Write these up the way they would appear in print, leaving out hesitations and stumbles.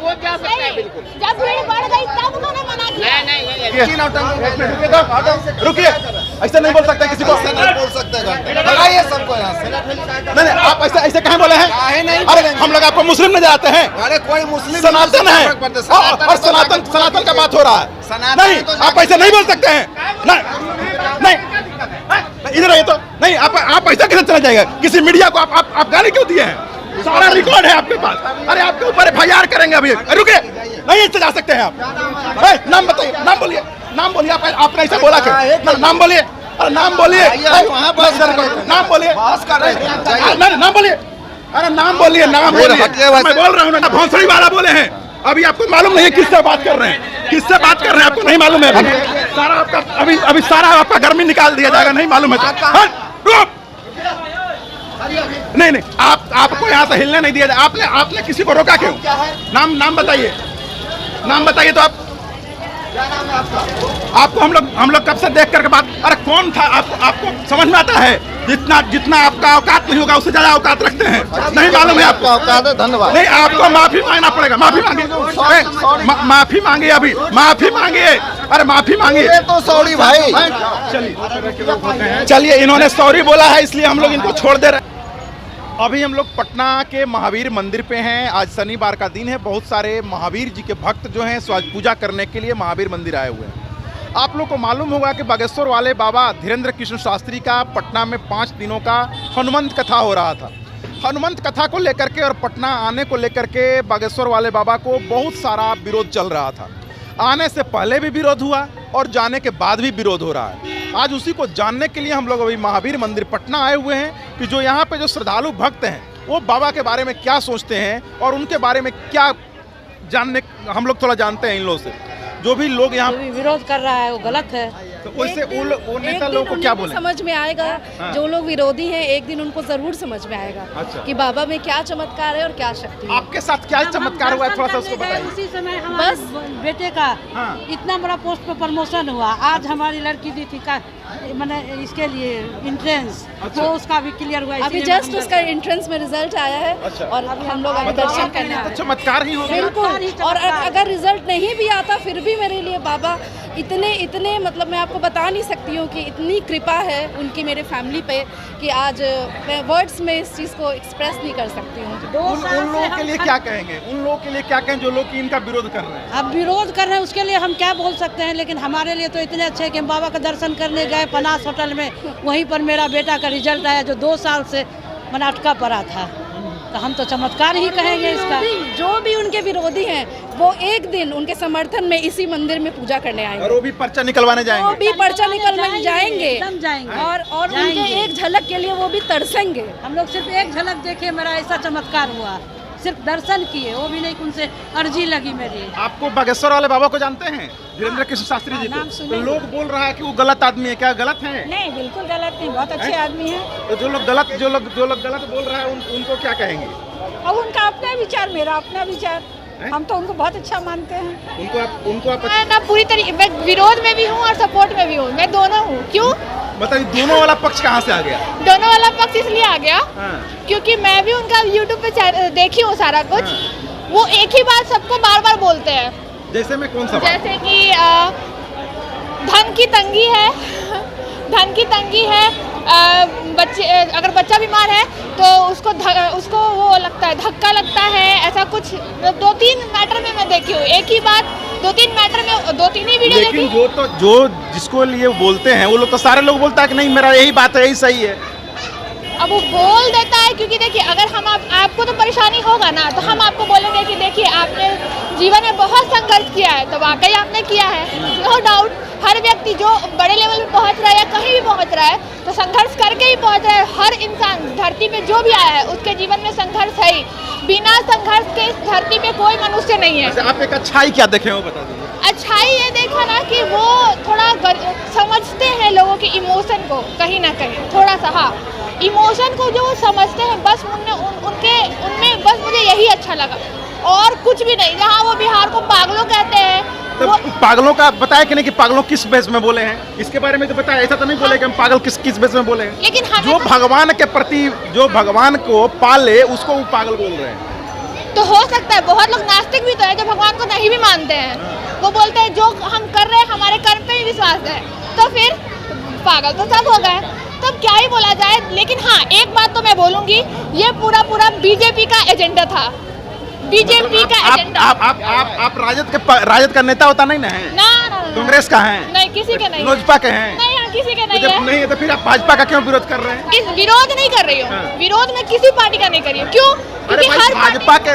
वो जा सकते हैं बिल्कुल। जब भीड़ बढ़ गई तब उन्होंने मना किया। रुकिए, ऐसे नहीं बोल सकते किसी को, नहीं बोल सकते, भगाइए सबको यहाँ से। नहीं आप ऐसे कहाँ बोले हैं? अरे हम लोग आपको मुस्लिम नजर आते हैं? अरे कोई मुस्लिम सनातन है और सनातन का बात हो रहा है। नहीं आप ऐसे नहीं बोल सकते हैं। नहीं इधर आइए तो। नहीं आप ऐसा कैसे चला जाएगा? किसी मीडिया को आप गाली क्यों दिए हैं? सारा रिकॉर्ड है आपके पास। अरे आपके ऊपर FIR करेंगे अभी। रुकिए, नहीं इससे जा सकते हैं आप। नाम बताइए, नाम बोलिए, नाम बोलिए। आपने ऐसा बोला क्या? नाम बोलिए, अरे नाम बोलिए, नाम बोलिए, नाम बोलिए, अरे नाम बोलिए, नाम बोलिए। मैं बोल रहा हूँ ना, भोंसड़ी वाला बोले हैं। अभी आपको मालूम नहीं है किससे बात कर रहे हैं, किससे बात कर रहे हैं, आपको नहीं मालूम है। सारा आपका अभी सारा आपका गर्मी निकाल दिया जाएगा, नहीं मालूम है। नहीं आपको यहाँ से हिलने नहीं दिया जाए। आपने किसी को रोका क्यों? नाम बताइए, नाम बताइए। तो आपको हम लोग कब से देख करके बात। अरे कौन था? आपको समझ में आता है? जितना आपका औकात नहीं होगा उससे ज्यादा औकात रखते हैं, नहीं मालूम है आपको? औकात है, धन्यवाद। नहीं आपको माफी मांगना पड़ेगा। माफी मांगिए, माफी मांगिए, अभी माफी मांगिए। अरे माफी मांगिए तो सॉरी भाई। चलिए इन्होंने सॉरी बोला है इसलिए हम लोग इनको छोड़ दे रहे हैं। अभी हम लोग पटना के महावीर मंदिर पे हैं। आज शनिवार का दिन है। बहुत सारे महावीर जी के भक्त जो हैं सो आज पूजा करने के लिए महावीर मंदिर आए हुए हैं। आप लोग को मालूम होगा कि बागेश्वर वाले बाबा धीरेन्द्र कृष्ण शास्त्री का पटना में 5 दिनों का हनुमंत कथा हो रहा था। हनुमंत कथा को लेकर के और पटना आने को लेकर के बागेश्वर वाले बाबा को बहुत सारा विरोध चल रहा था। आने से पहले भी विरोध हुआ और जाने के बाद भी विरोध हो रहा है। आज उसी को जानने के लिए हम लोग अभी महावीर मंदिर पटना आए हुए हैं कि जो यहाँ पे जो श्रद्धालु भक्त हैं वो बाबा के बारे में क्या सोचते हैं और उनके बारे में क्या जानने हम लोग थोड़ा जानते हैं इन लोगों से। जो भी लोग यहाँ विरोध कर रहा है वो गलत है। तो वैसे वो नेता लोगों को क्या बोले? समझ में आएगा। हाँ। जो लोग विरोधी हैं एक दिन उनको जरूर समझ में आएगा। अच्छा। कि बाबा में क्या चमत्कार है और क्या शक्ति है। आपके साथ क्या चमत्कार हुआ है थोड़ा सा उसको बताइए। उसी समय हमारे बेटे का इतना बड़ा पोस्ट पे प्रमोशन हुआ। आज हमारी लड़की दी थी का मैंने इसके लिए इंट्रेंस तो उसका भी क्लियर हुआ। अभी जस्ट उसका एंट्रेंस में रिजल्ट आया है। अच्छा। और अभी हम लोग दर्शन करने आए। चमत्कार ही हो गया। बिल्कुल। और अगर रिजल्ट नहीं भी आता फिर भी मेरे लिए बाबा इतने मतलब मैं आपको बता नहीं सकती हूँ कि इतनी कृपा है उनकी मेरे फैमिली पे कि आज मैं वर्ड्स में इस चीज़ को एक्सप्रेस नहीं कर सकती हूँ। उन लोगों के लिए क्या कहेंगे? उन लोगों के लिए क्या कहें जो लोग इनका विरोध कर रहे हैं? अब विरोध कर रहे हैं उसके लिए हम क्या बोल सकते हैं। लेकिन हमारे लिए तो इतने अच्छे कि हम बाबा का दर्शन करने गए पनास होटल में। वहीं पर मेरा बेटा का रिजल्ट आया जो 2 साल से मैंने अटका पड़ा था। तो हम तो चमत्कार ही कहेंगे इसका। जो भी उनके विरोधी हैं वो एक दिन उनके समर्थन में इसी मंदिर में पूजा करने आएंगे। और वो भी पर्चा निकलवाने जाएंगे। वो भी पर्चा निकलवाने जाएंगे एकदम जाएंगे। और उनके एक झलक के लिए वो भी तरसेंगे। हम लोग सिर्फ एक झलक देखे मेरा ऐसा चमत्कार हुआ। सिर्फ दर्शन किए वो भी नहीं उनसे अर्जी लगी मेरी। आपको बागेश्वर वाले बाबा को जानते हैं? धीरेन्द्र कृष्ण शास्त्री जी को? तो लोग बोल रहा है कि वो गलत आदमी है। क्या गलत है? नहीं बिल्कुल गलत नहीं, बहुत अच्छे आदमी हैं। तो जो लोग गलत बोल रहा है उनको क्या कहेंगे? अब उनका अपना विचार मेरा अपना विचार। हम तो उनको बहुत अच्छा मानते हैं। उनको आप मैं ना पूरी तरीके मैं विरोध में भी हूँ और सपोर्ट में भी हूँ। मैं दोनों हूँ। क्यों? बताइए दोनों वाला पक्ष कहाँ से आ गया? दोनों वाला पक्ष इसलिए आ गया क्योंकि मैं भी उनका YouTube पे देखी हूँ सारा कुछ। वो एक ही बात सबको बार बार बोलते हैं। जैसे में कौन सा बात? जैसे कि धन की तंगी है, धन की तंगी है। बच्चे अगर बच्चा बीमार है तो उसको वो लगता है धक्का लगता है। ऐसा कुछ 2-3 मैटर में मैं देखी हूँ। एक ही बात 2-3 मैटर में 2-3 ही वीडियो देखी। लेकिन जो जिसको लिए बोलते हैं वो लोग तो सारे लोग बोलता है कि नहीं मेरा यही बात है, यही सही है। अब वो बोल देता है क्योंकि देखिए अगर हम आपको तो परेशानी होगा ना तो हम आपको बोलेंगे कि देखिए आपने जीवन में बहुत संघर्ष किया है। तो वाकई आपने किया है, नो डाउट। हर व्यक्ति जो बड़े लेवल पे पहुंच रहा है या कहीं भी पहुंच रहा है तो संघर्ष करके ही पहुंच रहा है। हर इंसान धरती पे जो भी आया है उसके जीवन में संघर्ष है ही। बिना संघर्ष के इस धरती पे कोई मनुष्य नहीं है। आप एक अच्छाई क्या देखे हो बता दीजिए। अच्छाई ये देखा ना कि वो थोड़ा समझते हैं लोगों के इमोशन को कहीं ना कहीं थोड़ा सा। हाँ, इमोशन को जो वो समझते हैं बस उनमें बस मुझे यही अच्छा लगा और कुछ भी नहीं। जहाँ वो बिहार को पागलों कहते हैं तो पागलों का बताया कि नहीं कि पागलों किस बेस में बोले हैं इसके बारे में तो बताया। ऐसा तो नहीं बोले कि हम पागल किस बेस में बोले हैं। लेकिन जो भगवान के प्रति जो भगवान को पाले उसको वो पागल बोल रहे हैं। तो हो सकता है बहुत लोग नास्तिक भी तो है जो भगवान को नहीं भी मानते हैं। वो बोलते हैं जो हम कर रहे हैं हमारे कर्म पे ही विश्वास है, तो फिर पागल तो सब हो गए। तब क्या ही बोला जाए, लेकिन हाँ एक बात तो मैं बोलूंगी, ये पूरा बीजेपी का एजेंडा था, बीजेपी का एजेंडा। आप राजद का नेता होता नहीं ना है? ना कांग्रेस का है? नहीं, किसी के नहीं, लोजपा के हैं? नहीं, किसी के नहीं जब है। नहीं है तो फिर आप भाजपा का क्यों विरोध कर रहे हैं? इस विरोध नहीं कर रही हूँ, हाँ। विरोध में किसी पार्टी का नहीं कर रही हूँ। क्यों? अरे क्योंकि भाई, हर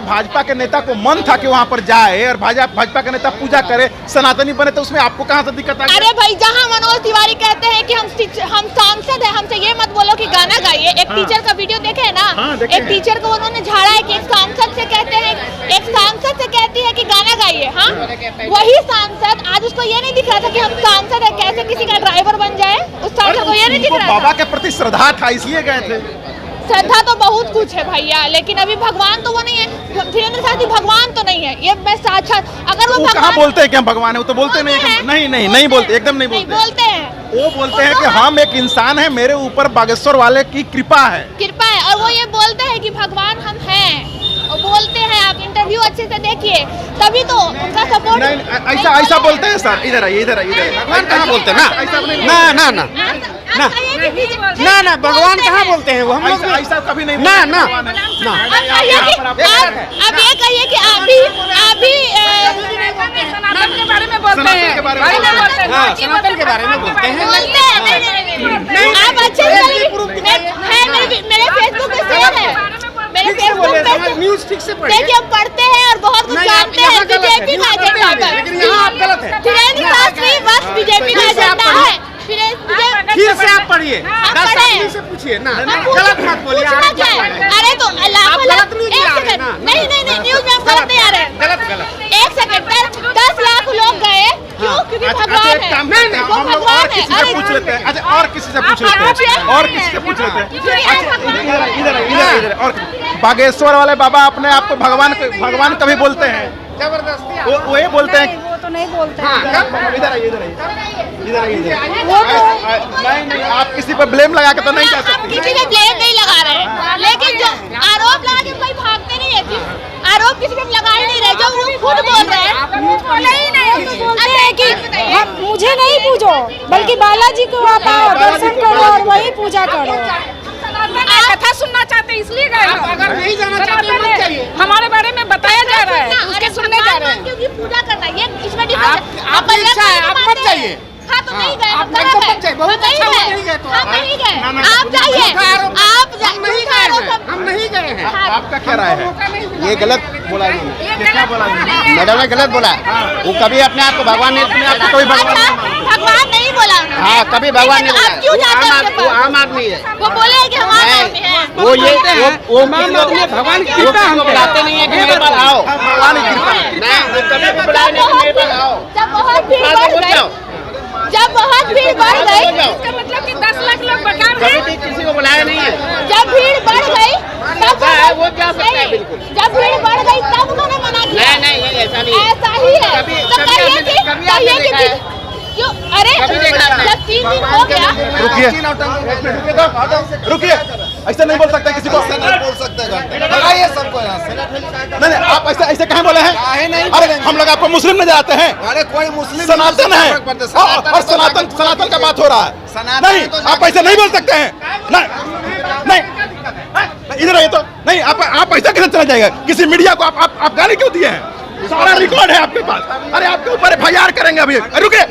भाजपा के नेता को मन था कि वहाँ पर जाए और भाजपा के नेता पूजा करे, सनातनी बने, तो उसमें आपको कहाँ से दिक्कत आ गई? अरे भाई, जहाँ मनोज तिवारी कहते हैं कि हम सांसद हैं, हमसे ये मत बोलो कि गाना गाइए। एक टीचर का वीडियो देखे है ना? हाँ, देखे एक टीचर को उन्होंने झाड़ा है कि एक सांसद से कहती है कि गाना गाइए। हाँ, वही सांसद आज उसको ये नहीं दिख रहा था कि हम सांसद है, कैसे किसी का ड्राइवर बन जाए, उस सांसद को ये नहीं दिख रहा बाबा था। के प्रति श्रद्धा था इसलिए गए थे। श्रद्धा तो बहुत कुछ है भैया, लेकिन अभी भगवान तो वो नहीं है। धीरेन्द्र साथी भगवान तो नहीं है, ये मैं साक्षात। अगर वो कहाँ भगवान बोलते हैं कि हम भगवान है? वो तो बोलते नहीं है। नहीं बोलते, एकदम नहीं बोलते। बोलते हैं, वो बोलते हैं कि हम एक इंसान है, मेरे ऊपर बागेश्वर वाले की कृपा है। कृपा है, और वो ये बोलते हैं कि भगवान हम हैं, और बोलते हैं। आप इंटरव्यू अच्छे से देखिए, तभी तो उनका सपोर्ट। नहीं, ऐसा बोलते हैं सर। इधर आइए, भगवान कहाँ बोलते हैं? ऐसा नहीं ना ना ना ना ना, भगवान कहाँ बोलते हैं? वो हम लोग ऐसा कभी नहीं ना ना ना। अब ये कहिए कि अभी सनातन के बारे में बोलते हैं, सनातन के बारे में बोलते हैं। हाँ, सनातन के बारे में बोलते हैं। आप अच्छे से मेरे फेसबुक पे शेयर है, मेरे फेसबुक पे न्यूज ठीक से पढ़िए। देखिए, हम पढ़ते हैं और बहुत कुछ जानते हैं बीजेपी का एजेंडा पर। लेकिन यहाँ आप गलत है। धीरेन्द्र शास्त्री बस बीजेपी का एजेंडा है। फिर से आप पढ़िए, 10 आदमी से पूछिए ना, गलत मत बोलिए। अरे तो आप गलत न्यूज ला रहे हैं ना? नहीं, न्यूज में हम गलत नहीं आ रहे हैं। गलत। एक सेकंड, 10 लाख लोग गए, क्यों? क्योंकि भगवान है, वो भगवान है। अरे पूछ लेते हैं। अच्छा, और किसी से पूछ लेते हैं, और किसी से पूछ लेते हैं। इधर और बागेश्वर वाले बाबा अपने आप को भगवान कभी बोलते हैं? जबरदस्ती वो ये बोलते हैं। वो तो नहीं बोलते हाँ, इधर आइए। नहीं, आप किसी पर ब्लेम लगा के तो नहीं जा हम सकते। किसी पे ब्लेम नहीं लगा रहे, लेकिन जो आरोप लगा के कोई भागते नहीं है। आरोप किसी पे लगा ही नहीं रहे, जो वो खुद बोल रहे हैं। बोलते हैं कि मुझे नहीं पूजो, बल्कि बालाजी को आप आओ, दर्शन करो और वही पूजा करो। कथा सुनना चाहते हैं इसलिए गए हम। अगर नहीं जाना चाहते हैं, मत जाइए। हमारे बारे में बताया जा रहा है, उसके सुनने जा रहे हैं। क्योंकि पूजा करना ये इसमें आपकी इच्छा है, आप मत जाइए। हाँ, तो नहीं गए, आप एकदम मत जाइए। बहुत अच्छा हुआ नहीं गए तो। हम नहीं गए, ना, ना, आप जाइए, हम नहीं गए हैं, हम नहीं गए हैं। आपका क्या राय है? ये गलत बोला है। क्या बोला? मैडम ने गलत बोला है। वो कभी अपने आप को भगवान ने कोई भगवान अच्छा, भगवान नहीं बोला उन्होंने। हाँ, कभी भगवान लेकिन नहीं आप क्यों जाते हैं उनके वो पास? आम आदमी है। वो बोले हैं कि हम आम आदमी हैं। वो भगवान की वो कृपा किसी हम को पे। बुलाते नहीं है कि मेरे पास आओ। भगवान की कृपा है। नहीं, वो कभी भी बुलाए नहीं कि मेरे पास आओ। जब बहुत भीड़ बात बढ़ बोल गई, जाओ। जब बहुत भीड़ बढ़ गई, इसका मतलब कि 10 लाख लोग बेकार कभी हैं। भी किसी को बुलाया नहीं है। जब भीड़ बढ़ गई तब वो जा सकता है नहीं, बिल्कुल। जब भीड़ बढ़ गई तब उन्होंने मना किया। नहीं, ये ऐसा नहीं है। ऐसा ही है। कभी- तो कभी कहिए आपने- कि कभी आपने कहिए कि देखा है? क्यों? अरे कभी देखा है? जब 3 दिन हो गया, रुकिए, ऐसा नहीं बोल सकते किसी को। ऐसा नहीं बोल सकते घंटे। भगाइए सबको यहाँ से। नहीं, आप ऐसे कहाँ बोले हैं? अरे हम लोग आपको मुस्लिम नजर आते हैं? अरे कोई मुस्लिम सनातन है और सनातन का बात हो रहा है। सनातन नहीं, है तो आप ऐसे नहीं बोल सकते हैं। नहीं, इधर आइए तो। नहीं, आप ऐसा कैसे चला जाएगा? किसी मीडिया को आप गाली क्यों दिए हैं? सारा रिकॉर्ड है आपके पास। अरे आपके ऊपर FIR करेंगे अभी। रुके,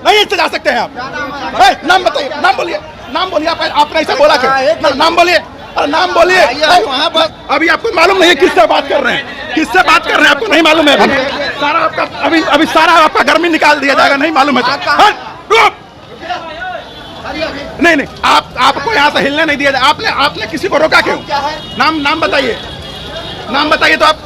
नहीं इससे जा सकते हैं आप। नाम बताइए, नाम बोलिए। आपने ऐसा बोला क्यों? नाम बोलिए। अरे नाम बोलिए। वहाँ पर अभी आपको मालूम नहीं है किससे बात कर रहे हैं? किससे बात कर रहे हैं आपको नहीं मालूम है? सारा आपका अभी सारा आपका गर्मी निकाल दिया जाएगा, नहीं मालूम है तो। हाँ, रुक। नहीं, आपको यहाँ से हिलने नहीं दिया जाए। आपने किसी को रोका क्यों? नाम बताइए तो आप।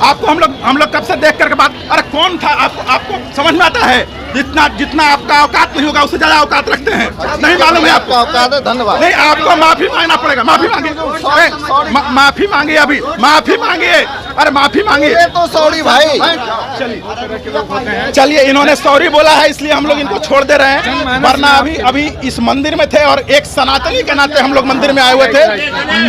आपको हम लोग कब से देख करके बात। अरे कौन था? आपको समझ में आता है? जितना आपका औकात नहीं होगा उससे ज्यादा औकात रखते हैं, नहीं मालूम है आपको? औकात है, धन्यवाद। नहीं, आपको माफी मांगना पड़ेगा। माफी मांगिए, माफी मांगिए, अभी माफी मांगिए। अरे माफी मांगिए। ये तो सॉरी भाई, चलिए इन्होंने सॉरी बोला है इसलिए हम लोग इनको छोड़ दे रहे हैं, वरना अभी इस मंदिर में थे और एक सनातनी के नाते हम लोग मंदिर में आए हुए थे।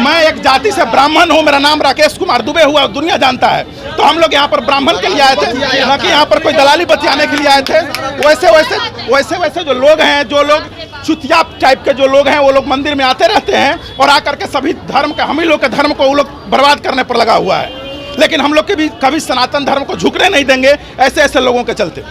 मैं एक जाति से ब्राह्मण हूँ, मेरा नाम राकेश कुमार दुबे हुआ, दुनिया जानता है। तो हम लोग यहाँ पर ब्राह्मण के लिए आए थे, न कि यहाँ पर कोई दलाली बतियाने के लिए आए थे। वैसे जो लोग हैं, जो लोग चुतिया टाइप के जो लोग हैं, वो लोग मंदिर में आते रहते हैं और आकर के सभी धर्म का, हम ही लोग के धर्म को वो लोग बर्बाद करने पर लगा हुआ है। लेकिन हम लोग कभी सनातन धर्म को झुकने नहीं देंगे ऐसे लोगों के चलते।